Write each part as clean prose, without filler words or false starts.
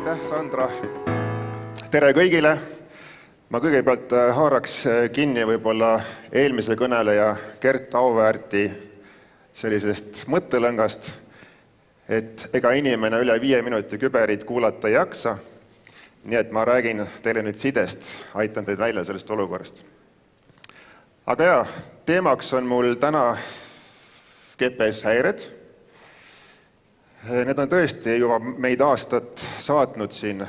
Aitäh, Sandra! Tere kõigile! Ma kõigepealt haaraks kinni võib-olla eelmise kõneleja Gert Auväärti sellisest mõttelõngast, et ega inimene üle 5 minuti küberit kuulata ei jaksa, nii et ma räägin teile nüüd sidest, aitan teid välja sellest olukorrast. Aga jaa, teemaks on mul täna GPS-häired. Need on tõesti juba meid aastat saatnud siin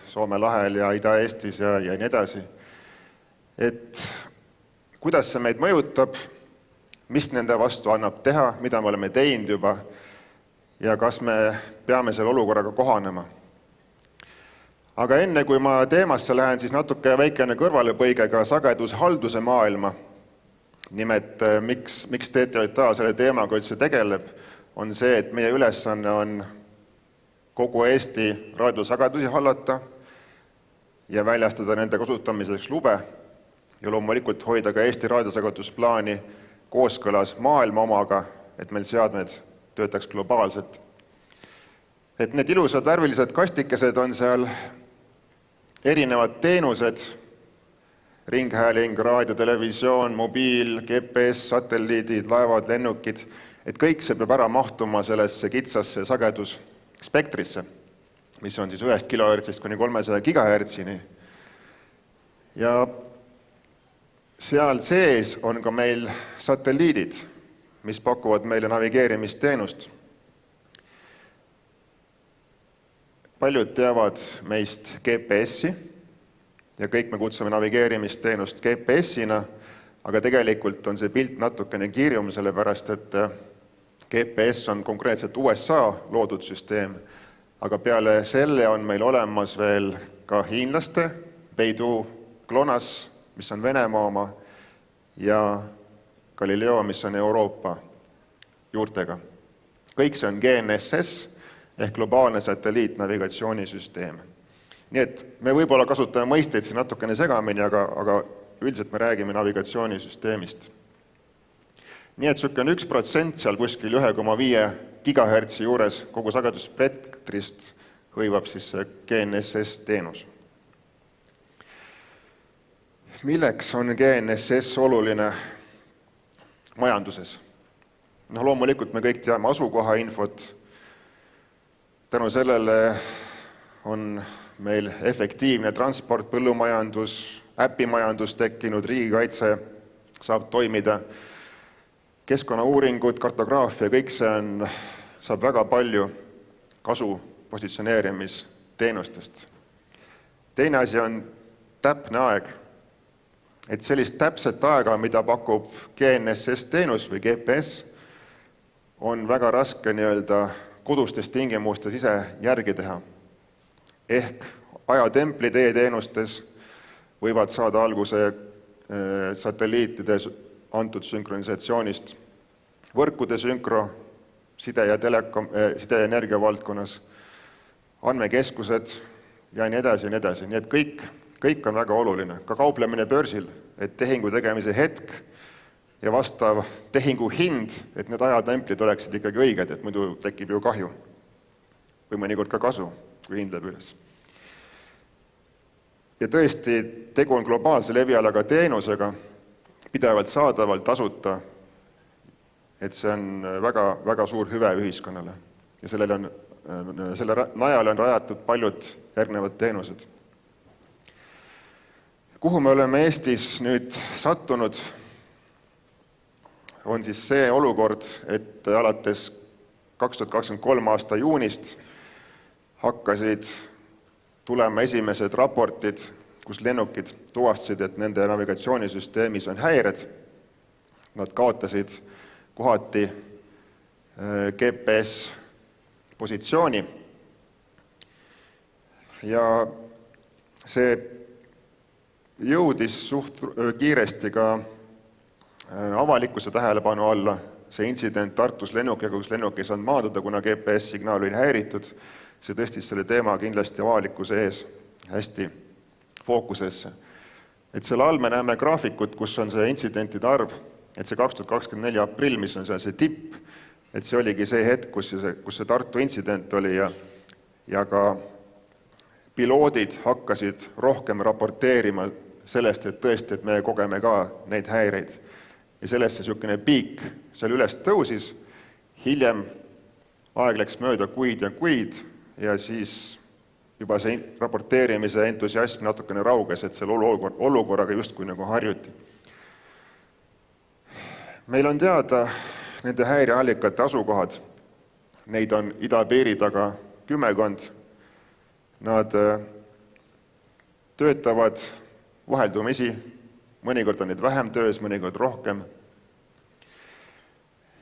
Soome lahel ja Ida-Eestis ja nii edasi. Et kuidas see meid mõjutab, mis nende vastu annab teha, mida me oleme teinud juba ja kas me peame selle olukorraga kohanema. Aga enne kui ma teemasse lähen, siis natuke väikene kõrvalepõige ka sagedushalduse maailma. Nimelt, miks TTJA selle teemaga üldse tegeleb, on see, et meie ülesanne on kogu Eesti raadiosagedusi hallata ja väljastada nende kasutamiseks lube ja loomulikult hoida ka Eesti raadiosagedusplaani kooskõlas maailma omaga, et meil seadmed töötaks globaalselt. Et need ilusad värvilised kastikesed on seal erinevad teenused, ringhääling, raadio, televisioon, mobiil, GPS, satelliidid, laevad, lennukid, et kõik see peab ära mahtuma sellesse kitsasse sagedusspektrisse, mis on siis 1 kHz kuni 300 GHz. Ja seal sees on ka meil satelliidid, mis pakuvad meile navigeerimisteenust. Paljud teavad meist GPS-i ja kõik me kutsume navigeerimisteenust GPS-ina, aga tegelikult on see pilt natukene kiirjum, sellepärast et GPS on konkreetselt USA loodud süsteem, aga peale selle on meil olemas veel ka hiinlaste, Beidou, GLONASS, mis on Venemaa oma, ja Galileo, mis on Euroopa juurtega. Kõik see on GNSS ehk globaalne satelliitnavigatsioonisüsteem. Nii et me võib-olla kasutame mõisteid siin natukene segamini, aga üldiselt me räägime navigatsioonisüsteemist. Nii et on 1% seal kuskil 1,5 GHz juures kogu sagedusspektrist hõivab siis GNSS teenus. Milleks on GNSS oluline majanduses? Loomulikult me kõik teame asukoha infot. Tänu sellele on meil efektiivne transport, põllumajandus, äpimajandus tekkinud, riigikaitse saab toimida, keskkonnauuringud, kartograafia, kõik see saab väga palju kasu positsioneerimisteenustest. Teine asi on täpne aeg. Et sellist täpset aega, mida pakub GNSS-teenus või GPS, on väga raske kodustes tingimustes ise järgi teha. Ehk ajatemplid e-teenustes võivad saada alguse satelliitide antud sünkronisatsioonist, võrkude sünkro, side ja energia valdkonnas, andmekeskused ja nii edasi ja nii edasi. Nii et kõik on väga oluline. Ka kauplemine börsil, et tehingu tegemise hetk ja vastav tehingu hind, et need ajatemplid oleksid ikkagi õiged, et muidu tekib ju kahju või mõnikord ka kasu, kui hind läheb üles. Ja tõesti, tegu on globaalse levialaga teenusega, pidevalt saadavalt tasuta, et see on väga, väga suur hüve ühiskonnale. Ja selle najale on rajatud paljud järgnevad teenused. Kuhu me oleme Eestis nüüd sattunud, on siis see olukord, et alates 2023 aasta juunist hakkasid tulema esimesed raportid, kus lennukid tuvastasid, et nende navigatsioonisüsteemis on häired. Nad kaotasid kohati GPS-positsiooni. Ja see jõudis suht kiiresti ka avalikkuse tähelepanu alla. See intsident Tartus lennukiga, kus lennuk ei saanud maanduda, kuna GPS-signaal oli häiritud. See tõstis selle teema kindlasti avalikkuse ees hästi fookusesse. Et selle all me näeme graafikut, kus on see intsidentide arv, et see 2024 aprill, mis on see tipp, et see oligi see hetk, kus see Tartu intsident oli ja ka piloodid hakkasid rohkem raporteerima sellest, et tõesti, et me kogeme ka neid häireid. Ja sellest see niisugune piik seal üles tõusis, hiljem aeg läks mööda kuid ja siis juba see raporteerimise entusiasm natukene rauges, et selle olukorraga justkui nagu harjuti. Meil on teada nende häireallikate asukohad. Neid on idapiiri taga 10. Nad töötavad vaheldumisi, mõnikord on neid vähem töös, mõnikord rohkem.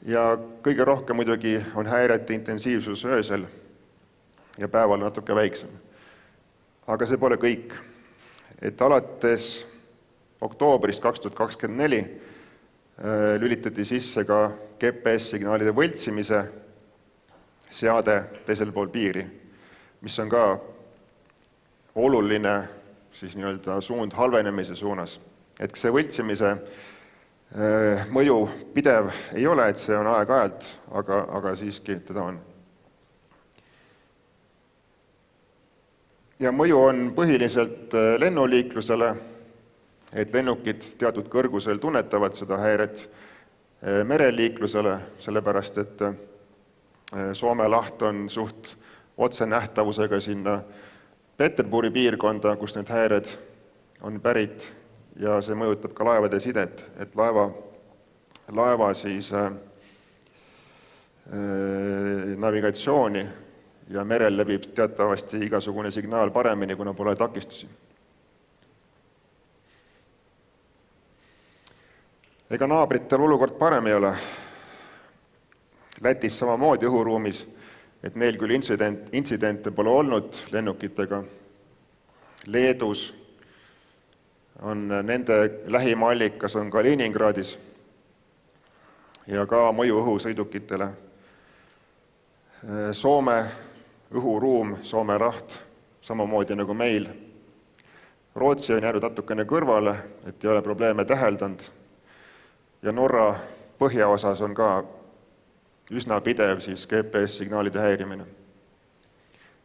Ja kõige rohkem muidugi on häirete intensiivsus öösel ja päeval natuke väiksem. Aga see pole kõik. Et alates oktoobrist 2024 lülitati sisse ka GPS-signaalide võltsimise seade teisel pool piiri, mis on ka oluline siis nii-öelda suund halvenemise suunas. Et see võltsimise mõju pidev ei ole, et see on aeg-ajalt, aga siiski teda on. Ja mõju on põhiliselt lennuliiklusele, et lennukid teatud kõrgusel tunnetavad seda häiret, mereliiklusele, sellepärast et Soome laht on suht otsenähtavusega sinna Peterburi piirkonda, kus need häired on pärit ja see mõjutab ka laevade sidet, et laeva siis navigatsiooni ja merel läbib teatavasti igasugune signaal paremini, kuna pole takistusi. Ega naabritel olukord parem ei ole. Lätis samamoodi õhuruumis, et neil küll intsidente pole olnud lennukitega. Leedus on nende lähim allikas on Kaliningradis ja ka mõju õhusõidukitele. Soome õhuruum, Soome laht, samamoodi nagu meil. Rootsi on jäänud natukene kõrvale, et ei ole probleeme täheldanud. Ja Norra põhjaosas on ka üsna pidev siis GPS-signaalide häirimine.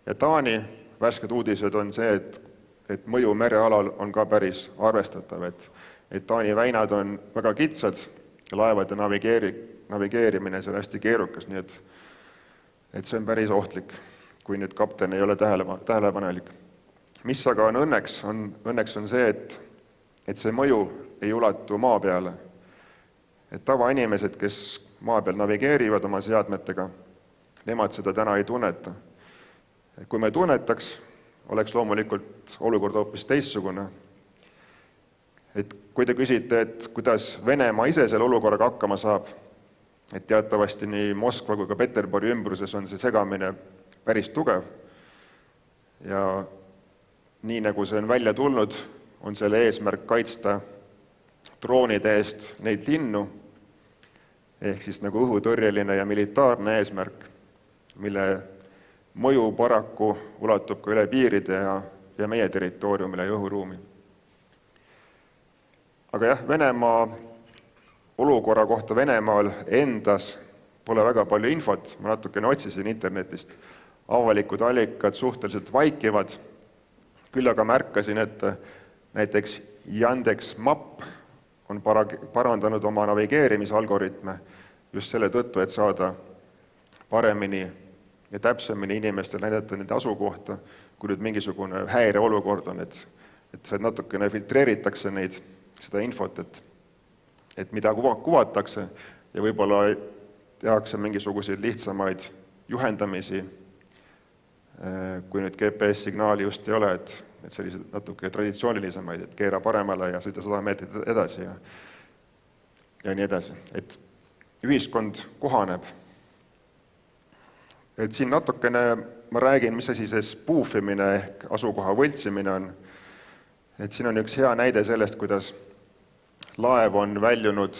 Ja Taani värsked uudised on see, et mõju merealal on ka päris arvestatav, et Taani väinad on väga kitsad ja laevade navigeerimine see on hästi keerukas, nii et see on päris ohtlik, kui nüüd kapten ei ole tähelepanelik. Mis aga on õnneks on see, et see mõju ei ulatu maa peale. Et tavainimesed, kes maa peal navigeerivad oma seadmetega, nemad seda täna ei tunneta. Kui me tunnetaks, oleks loomulikult olukord hoopis teistsugune. Et kui te küsite, et kuidas Venemaa ise selle olukorraga hakkama saab, et teatavasti nii Moskva kui ka Peterburi ümbruses on see segamine päris tugev. Ja nii nagu see on välja tulnud, on selle eesmärk kaitsta droonide eest neid linnu, ehk siis nagu õhutõrjeline ja militaarne eesmärk, mille mõju paraku ulatub ka üle piiride ja meie territooriumile ja õhuruumi. Aga jah, Venemaa olukorra kohta Venemaal endas pole väga palju infot, ma natukene otsisin internetist. Avalikud allikad suhteliselt vaikivad, küll aga märkasin, et näiteks Yandex Map on parandanud oma navigeerimisalgoritme just selle tõttu, et saada paremini ja täpsemini inimestel näidata nende asukohta, kui nüüd mingisugune häireolukord on, et see natukene filtreeritakse seda infot, et mida kuvatakse ja võib-olla tehakse mingisuguseid lihtsamaid juhendamisi, kui nüüd GPS-signaali just ei ole, et sellised natuke traditsioonilisemaid, et keera paremale ja sõida 100 meetrit edasi ja nii edasi. Et ühiskond kohaneb. Et siin natukene ma räägin, mis asi see spoofimine ehk asukoha võltsimine on. Et siin on üks hea näide sellest, kuidas laev on väljunud,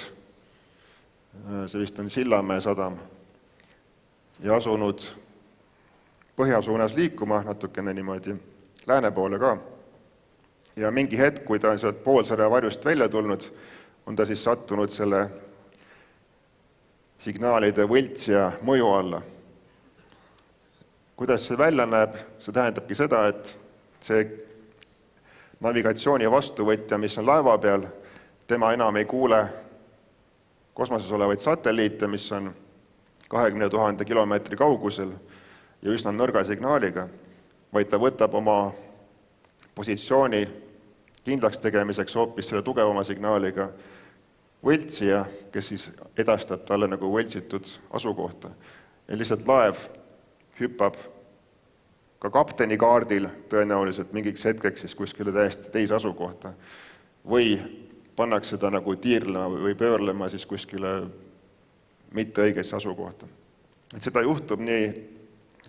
see vist on Sillamäe sadam, ja asunud põhja suunas liikuma natukene niimoodi lääne poole ka. Ja mingi hetk, kui ta on sealt poolsare varjust välja tulnud, on ta siis sattunud selle signaalide võltsija mõju alla. Kuidas see välja näeb? See tähendabki seda, et see navigatsiooni vastuvõtja, mis on laeva peal, tema enam ei kuule kosmoses olevaid satelliite, mis on 20 000 kilomeetri kaugusel ja üsna nõrga signaaliga, vaid ta võtab oma positsiooni kindlaks tegemiseks hoopis selle tugevama signaaliga võltsija, kes siis edastab talle nagu võltsitud asukohta. Ja lihtsalt laev hüppab ka kapteni kaardil tõenäoliselt mingiks hetkeks siis kuskile täiesti teise asukohta või pannakse ta nagu tiirlema või pöörlema siis kuskile mitte õigesse asukohta. Et seda juhtub nii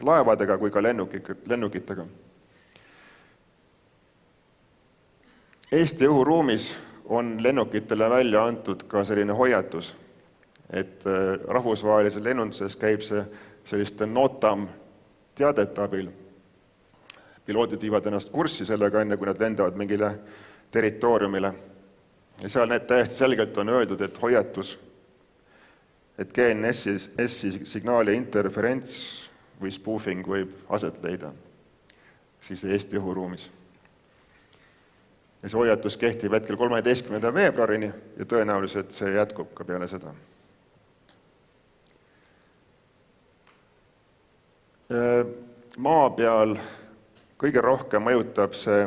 laevadega kui ka lennukitega. Eesti õhuruumis on lennukitele välja antud ka selline hoiatus, et rahvusvahelises lennunduses käib see selliste NOTAM teadete abil. Piloodid viivad ennast kurssi sellega enne, kui nad lendavad mingile territooriumile. Ja seal täiesti selgelt on öeldud, et hoiatus, et GNSS signaali interferents või spoofing võib aset leida siis Eesti õhuruumis. Ja see hoiatus kehtib hetkel 13. veebruarini ja tõenäoliselt see jätkub ka peale seda. Maa peal kõige rohkem mõjutab see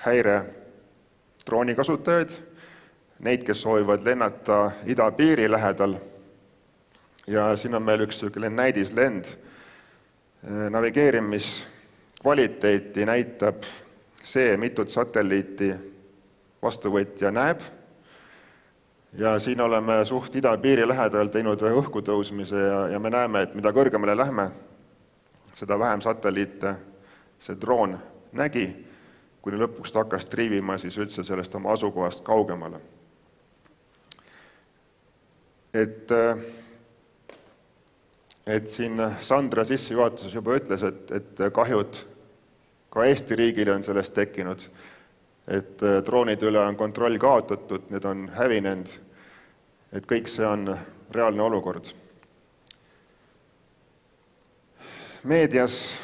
häire droonikasutajaid, neid, kes soovivad lennata idapiiri lähedal. Ja siin on meil üks näidislend. Navigeerimiskvaliteeti näitab see, mitut satelliiti vastuvõtja näeb. Ja siin oleme suht idapiiri lähedal teinud ühe õhkutõusmise ja me näeme, et mida kõrgemale lähme, seda vähem satelliite see droon nägi, kuni lõpuks ta hakkas triivima siis üldse sellest oma asukohast kaugemale. Et siin Sandra sissejuhatuses juba ütles, et kahjud ka Eesti riigile on sellest tekkinud, et droonide üle on kontroll kaotatud, need on hävinenud, et kõik see on reaalne olukord. Meedias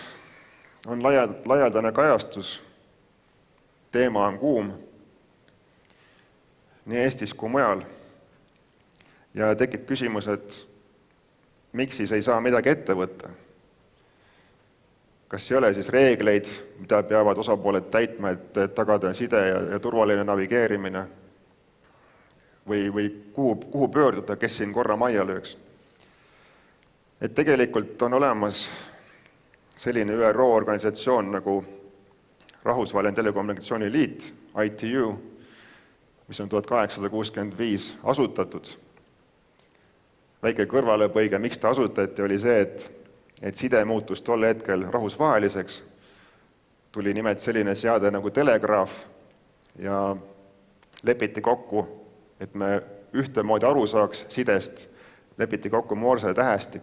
on laialdane kajastus, teema on kuum nii Eestis kui mujal ja tekib küsimus, et miks siis ei saa midagi ette võtta? Kas ei ole siis reegleid, mida peavad osapooled täitma, et tagada side ja turvaline navigeerimine või kuhu pöörduda, kes siin korra majja lööks? Et tegelikult on olemas selline ÜRO organisatsioon nagu Rahvusvaheline Telekommunikatsiooni Liit, ITU, mis on 1865 asutatud. Väike kõrvalepõige, miks ta asutati, oli see, et side muutus tol hetkel rahvusvaheliseks. Tuli nimelt selline seade nagu telegraaf ja lepiti kokku, et me ühtemoodi aru saaks sidest, lepiti kokku Morse tähestik.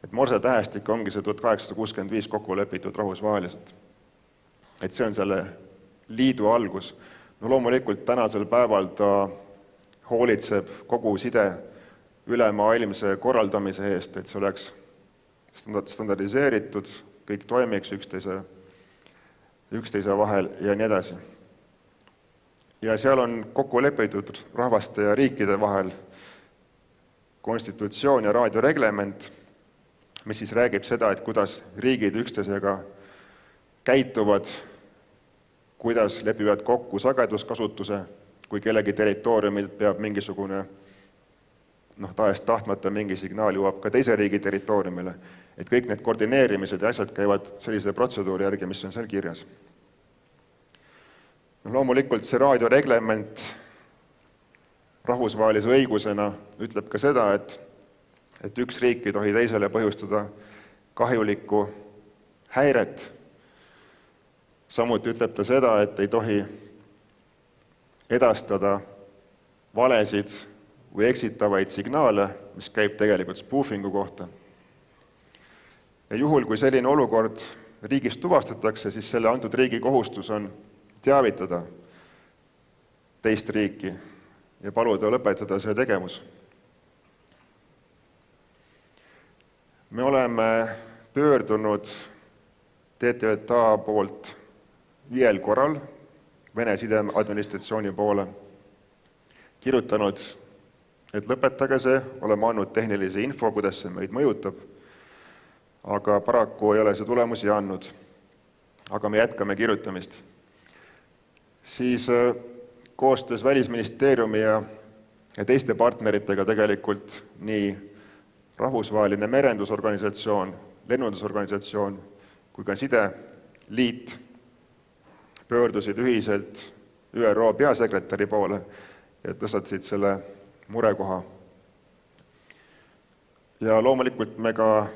Et Morse tähestik ongi see 1865 kokku lepitud rahvusvaheliselt. Et see on selle liidu algus. No loomulikult tänasel päeval ta hoolitseb kogu side ülemaailmse korraldamise eest, et see oleks standardiseeritud, kõik toimiks üksteise vahel ja nii edasi. Ja seal on kokku lepitud rahvaste ja riikide vahel konstitutsioon ja raadioreglement, mis siis räägib seda, et kuidas riigid üksteisega käituvad, kuidas lepivad kokku sageduskasutuse, kui kellegi territooriumil peab mingisugune tahes tahtmata mingi signaal jõuab ka teise riigi territooriumile, et kõik need koordineerimised ja asjad käivad sellise protseduuri järgi, mis on seal kirjas. Loomulikult see raadioreglement rahvusvahelise õigusena ütleb ka seda, et üks riik ei tohi teisele põhjustada kahjulikku häiret. Samuti ütleb ta seda, et ei tohi edastada valesid või eksitavaid signaale, mis käib tegelikult spoofingu kohta. Ja juhul, kui selline olukord riigis tuvastatakse, siis selle antud riigi kohustus on teavitada teist riiki ja paluda lõpetada see tegevus. Me oleme pöördunud TTJA poolt 5 korral Vene sideadministratsiooni poole, kirjutanud, et lõpetage see, oleme andnud tehnilise info, kuidas see meid mõjutab, aga paraku ei ole see tulemusi andnud. Aga me jätkame kirjutamist. Siis koostöös Välisministeeriumi ja teiste partneritega tegelikult nii rahvusvaheline merendusorganisatsioon, lennundusorganisatsioon kui ka sideliit pöördusid ühiselt ÜRO peasekretäri poole ja tõstatasid selle murekoha. Ja loomulikult me ka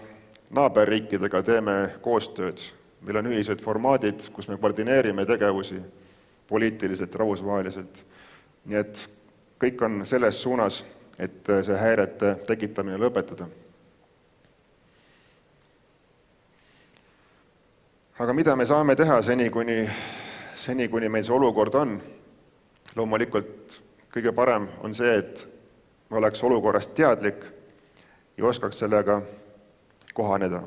naaberriikidega teeme koostööd. Meil on ühised formaadid, kus me koordineerime tegevusi poliitiliselt, rahvusvaheliselt. Nii et kõik on selles suunas, et see häirete tekitamine lõpetada. Aga mida me saame teha seni, kuni meil see olukord on? Loomulikult kõige parem on see, et me oleks olukorrast teadlik ja oskaks sellega kohaneda.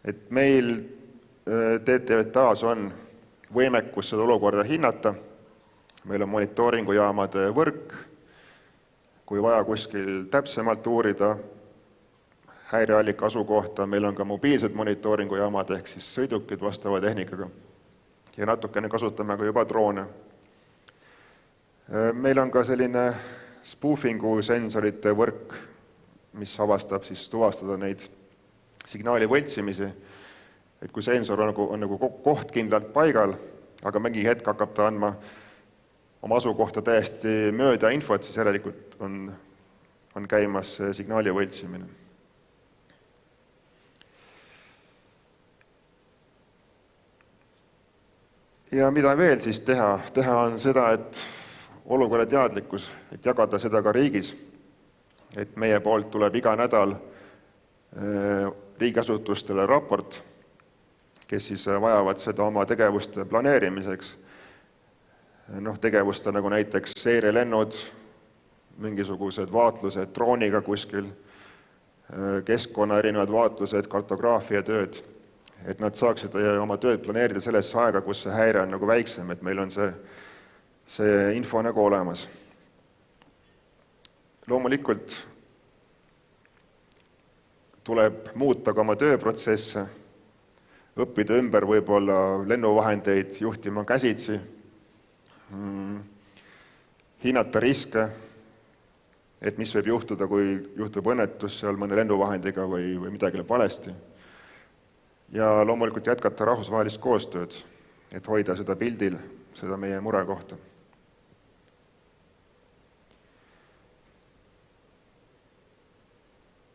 Et meil TTJA-s on võimekus seda olukorda hinnata. Meil on monitooringujaamade võrk, kui vaja kuskil täpsemalt uurida häireallika asukohta, meil on ka mobiilsed monitooringujaamad ehk siis sõidukid vastava tehnikaga ja natukene kasutame ka juba droone. Meil on ka selline spoofingu sensorite võrk, mis avastab tuvastada neid signaali võltsimisi, et kui sensor on nagu koht kindlalt paigal, aga mingi hetk hakkab ta andma oma asukohta täiesti mööda infot, siis järelikult on käimas signaali võltsimine. Ja mida veel siis teha? Teha on seda, et olukorra teadlikkus, et jagada seda ka riigis, et meie poolt tuleb iga nädal riigiasutustele raport, kes siis vajavad seda oma tegevuste planeerimiseks. Tegevuste nagu näiteks seirelennud, mingisugused vaatlused drooniga kuskil, keskkonna erinevad vaatlused, kartograafia tööd, et nad saaksid oma tööd planeerida sellesse aega, kus see häire on nagu väiksem, et meil on see info nagu olemas. Loomulikult tuleb muuta ka oma tööprotsesse, õppida ümber võib-olla lennuvahendeid juhtima käsitsi, hinnata riske, et mis võib juhtuda, kui juhtub õnnetus seal mõne lennuvahendiga või midagi valesti. Ja loomulikult jätkata rahvusvahelist koostööd, et hoida seda pildil, seda meie mure kohta.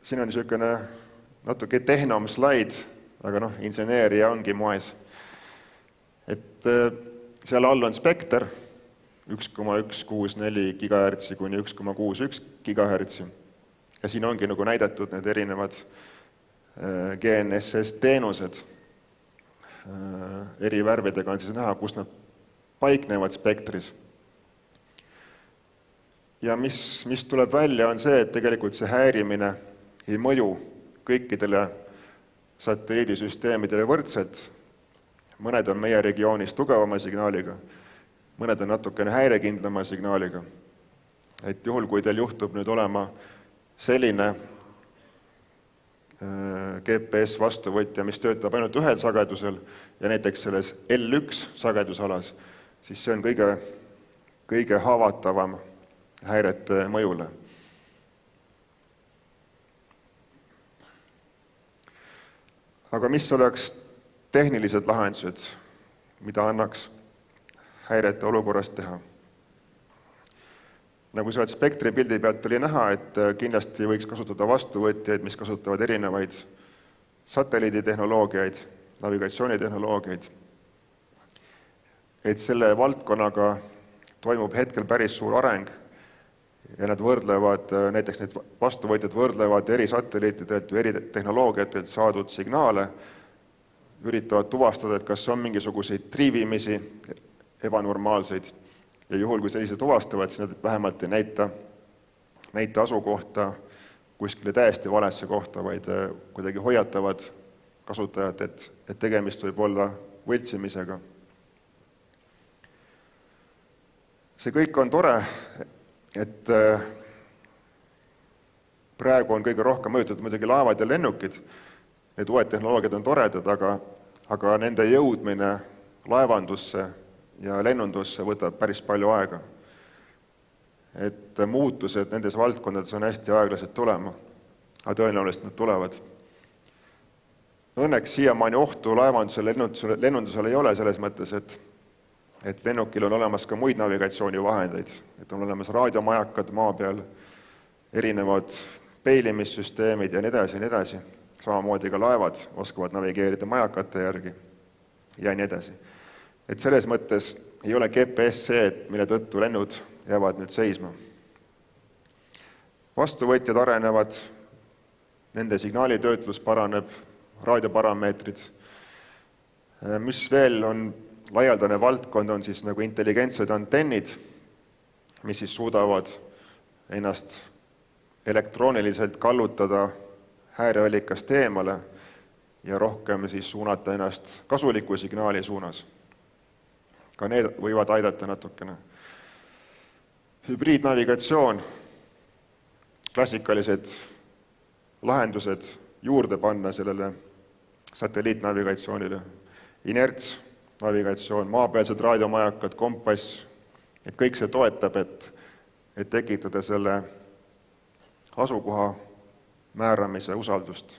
Siin on niisugune natuke tehnom slaid, aga inseneeria ongi moes. Et seal all on spekter 1,164 GHz kuni 1,61 GHz. Ja siin ongi nagu näidatud need erinevad GNSS teenused. Eri värvidega on siis näha, kus nad paiknevad spektris. Ja mis tuleb välja on see, et tegelikult see häirimine ei mõju kõikidele satelliidisüsteemidele võrdselt. Mõned on meie regioonis tugevama signaaliga, mõned on natukene häirekindlama signaaliga. Et juhul, kui teil juhtub nüüd olema selline GPS vastuvõtja, mis töötab ainult ühel sagedusel ja näiteks selles L1 sagedusalas, siis see on kõige haavatavam häirete mõjule. Aga mis oleks tehnilised lahendused, mida annaks häirete olukorrast teha? Nagu sealt spektri pildi pealt oli näha, et kindlasti võiks kasutada vastuvõtjaid, mis kasutavad erinevaid satelliiditehnoloogiaid, navigatsioonitehnoloogiaid. Et selle valdkonnaga toimub hetkel päris suur areng ja nad võrdlevad, näiteks need vastuvõtjad võrdlevad eri satelliitidelt või eri tehnoloogiatelt saadud signaale, üritavad tuvastada, et kas on mingisuguseid triivimisi ebanormaalseid. Ja juhul, kui sellised tuvastavad, siis nad vähemalt ei näita asukohta kuskile täiesti valesse kohta, vaid kuidagi hoiatavad kasutajat, et tegemist võib olla võltsimisega. see kõik on tore, et praegu on kõige rohkem mõjutatud muidugi laevad ja lennukid. Need uued tehnoloogiad on toredad, aga nende jõudmine laevandusse ja lennundusse võtab päris palju aega. Et muutused nendes valdkondades on hästi aeglaselt tulema, aga tõenäoliselt nad tulevad. Õnneks siiamaani ohtu laevandusele, lennundusele ei ole selles mõttes, et lennukil on olemas ka muid navigatsioonivahendeid, et on olemas raadiomajakad maa peal, erinevad peilimissüsteemid ja nii edasi. Samamoodi ka laevad oskavad navigeerida majakate järgi ja nii edasi. Et selles mõttes ei ole GPS see, mille tõttu lennud jäävad nüüd seisma. Vastuvõtjad arenevad, nende signaalitöötlus paraneb, raadioparameetrid. Mis veel on laialdane valdkond, on siis nagu intelligentsed antennid, mis siis suudavad ennast elektrooniliselt kallutada häireallikast eemale ja rohkem siis suunata ennast kasuliku signaali suunas. Ka need võivad aidata natukene. Hübriidnavigatsioon, klassikalised lahendused juurde panna sellele satelliitnavigatsioonile, inerts, navigatsioon, maapealsed raadiomajakad, kompass, et kõik see toetab, et tekitada selle asukoha määramise usaldust.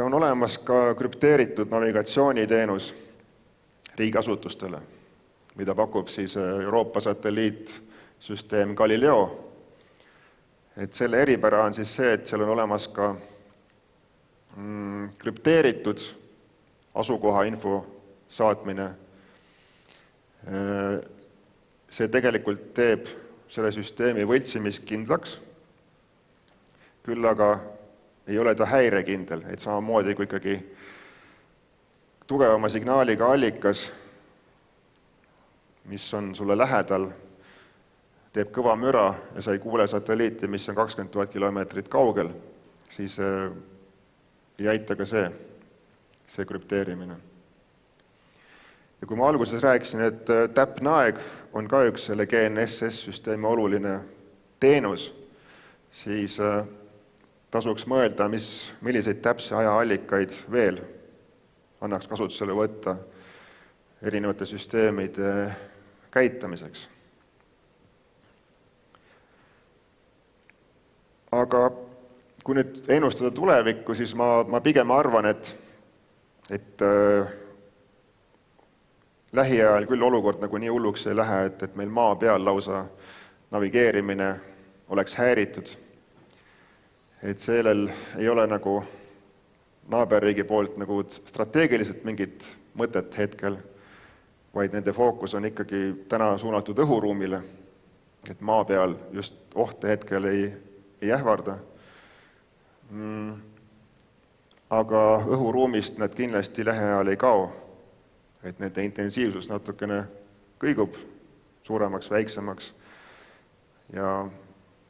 On olemas ka krüpteeritud navigatsiooniteenus riigiasutustele, mida pakub siis Euroopa satelliitsüsteem Galileo. Et selle eripära on siis see, et seal on olemas ka krüpteeritud asukoha info saatmine. See tegelikult teeb selle süsteemi võltsimiskindlaks, küll aga ei ole ta häirekindel, et samamoodi kui ikkagi tugevama signaaliga allikas, mis on sulle lähedal, teeb kõva müra ja sa ei kuule satelliiti, mis on 20 000 kilomeetrit kaugel, siis ei aita ka see krüpteerimine. Ja kui ma alguses rääkisin, et täpne aeg on ka üks selle GNSS-süsteemi oluline teenus, siis tasuks mõelda, milliseid täpse ajaallikaid veel annaks kasutusele võtta erinevate süsteemide käitamiseks. Aga kui nüüd ennustada tulevikku, siis ma pigem arvan, et lähiajal küll olukord nagu nii hulluks ei lähe, et meil maa peal lausa navigeerimine oleks häiritud. Et sellel ei ole nagu naaberriigi poolt nagu strateegiliselt mingit mõtet hetkel, vaid nende fookus on ikkagi täna suunatud õhuruumile, et maa peal just ohte hetkel ei ähvarda. Aga õhuruumist nad kindlasti lähiajal ei kao, et nende intensiivsus natukene kõigub suuremaks, väiksemaks ja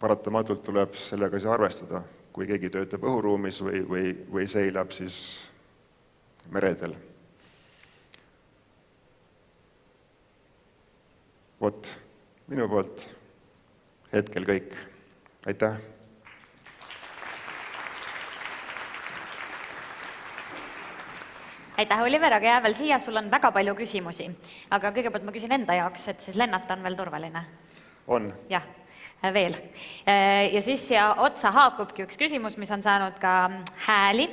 paratamatult tuleb sellega arvestada, kui keegi töötab õhuruumis või seilab siis meredel. Vot, minu poolt hetkel kõik. Aitäh! Aitäh, Oliver, aga jää veel siia, sul on väga palju küsimusi. Aga kõigepealt ma küsin enda jaoks, et siis lennata on veel turvaline? On. Jah, veel. Ja siis siia otsa haakubki üks küsimus, mis on saanud ka hääli.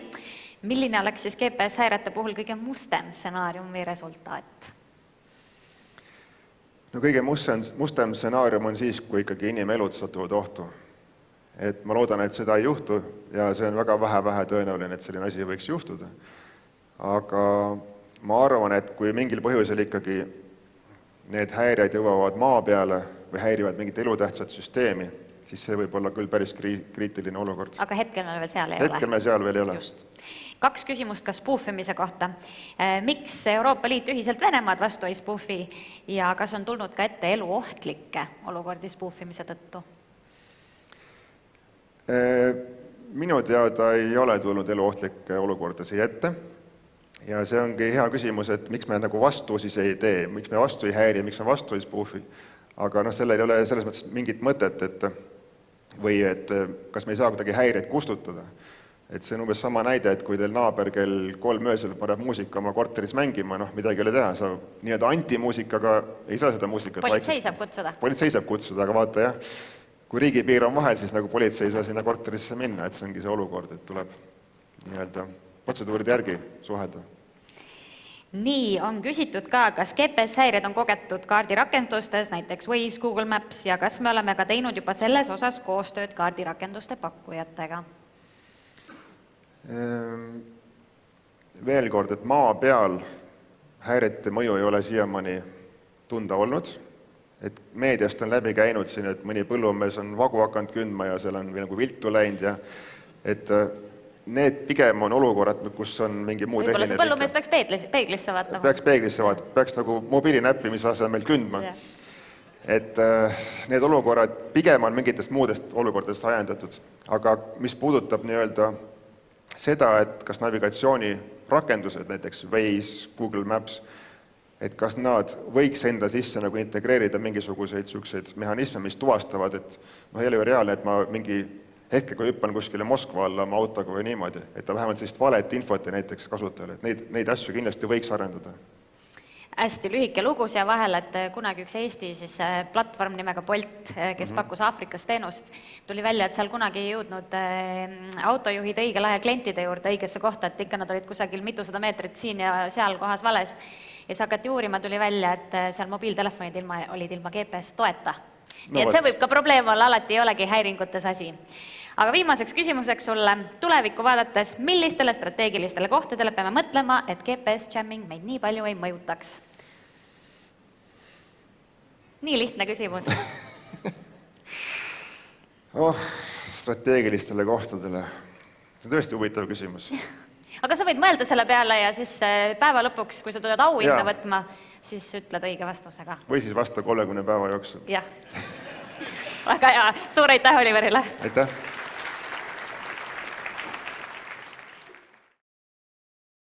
Milline oleks siis GPS-häirete puhul kõige mustem stsenaarium või resultaat? No kõige mustem stsenaarium on siis, kui ikkagi inimelud satuvad ohtu. Et ma loodan, et seda ei juhtu ja see on väga vähe tõenäoline, et selline asi võiks juhtuda. Aga ma arvan, et kui mingil põhjusel ikkagi need häired jõuavad maa peale või häirivad mingit elutähtsat süsteemi, siis see võib olla küll päris kriitiline olukord. Aga hetkel me veel seal ei ole. Hetkel me seal veel ei ole. Just. 2 küsimust ka spoofimise kohta. Miks Euroopa Liit ühiselt Venemaad vastu ei spoofi ja kas on tulnud ka ette eluohtlikke olukordi spoofimise tõttu? Minu teada ei ole tulnud eluohtlikke olukorda siia ette. Ja see ongi hea küsimus, et miks me nagu vastu siis ei tee, miks me vastu ei häiri, miks me vastu ei spoofi. Aga sellel ei ole selles mõttes mingit mõtet, või et kas me ei saa kuidagi häireid kustutada. Et see on umbes sama näide, et kui teil naaber kell 3 öösel paneb muusika oma korteris mängima, midagi ei ole teha, sa nii-öelda antimuusikaga ei saa seda muusikat Politsei saab kutsuda. Politsei saab kutsuda, aga vaata jah, kui riigipiir on vahel, siis nagu politsei ei saa sinna korterisse minna, et see ongi see olukord, et tuleb nii-öelda protseduuride järgi suhelda. Nii, on küsitud ka, kas GPS-häired on kogetud kaardirakendustes, näiteks Waze, Google Maps, ja kas me oleme ka teinud juba selles osas koostööd kaardirakenduste pakkujatega? Veel kord, et maa peal häirete mõju ei ole siiamaani tunda olnud. Et meediast on läbi käinud siin, et mõni põllumees on vagu hakanud kündma ja seal on nagu viltu läinud ja et need pigem on olukorrad, kus on mingi muu Võib-olla see tehniline põllumees peaks peeglisse vaatama. Peaks peeglisse vaatama, peaks nagu mobiilinäppimise asemel kündma. Et need olukorrad pigem on mingitest muudest olukordadest ajendatud. Aga mis puudutab nii-öelda seda, et kas navigatsioonirakendused, näiteks Waze, Google Maps, et kas nad võiks enda sisse nagu integreerida mingisuguseid selliseid mehhanisme, mis tuvastavad, et ei ole ju reaalne, et ma mingi hetke, kui hüppan kuskile Moskva alla oma autoga või niimoodi, et ta vähemalt sellist valet infot ja näiteks kasutajale, et neid asju kindlasti võiks arendada. Hästi lühike lugu siia vahel, et kunagi üks Eesti siis platvorm nimega Bolt, kes pakkus Aafrikas teenust, tuli välja, et seal kunagi ei jõudnud autojuhid õigel ajal klientide juurde õigesse kohta, et ikka nad olid kusagil mitusada meetrit siin ja seal kohas vales. Ja siis hakati uurima, tuli välja, et seal mobiiltelefonid olid ilma GPS toeta. Nii et see võib ka probleem olla, alati ei olegi häiringutes asi. Aga viimaseks küsimuseks sulle, tulevikku vaadates, millistele strateegilistele kohtadele peame mõtlema, et GPS-jamming meid nii palju ei mõjutaks? Nii lihtne küsimus. Strateegilistele kohtadele. See on tõesti huvitav küsimus. Aga sa võid mõelda selle peale ja siis päeva lõpuks, kui sa tuled auhinda võtma, siis ütled õige vastusega. Või siis vasta 30 päeva jooksul. Jah. Väga hea. Suur aitäh Oliverile! Aitäh!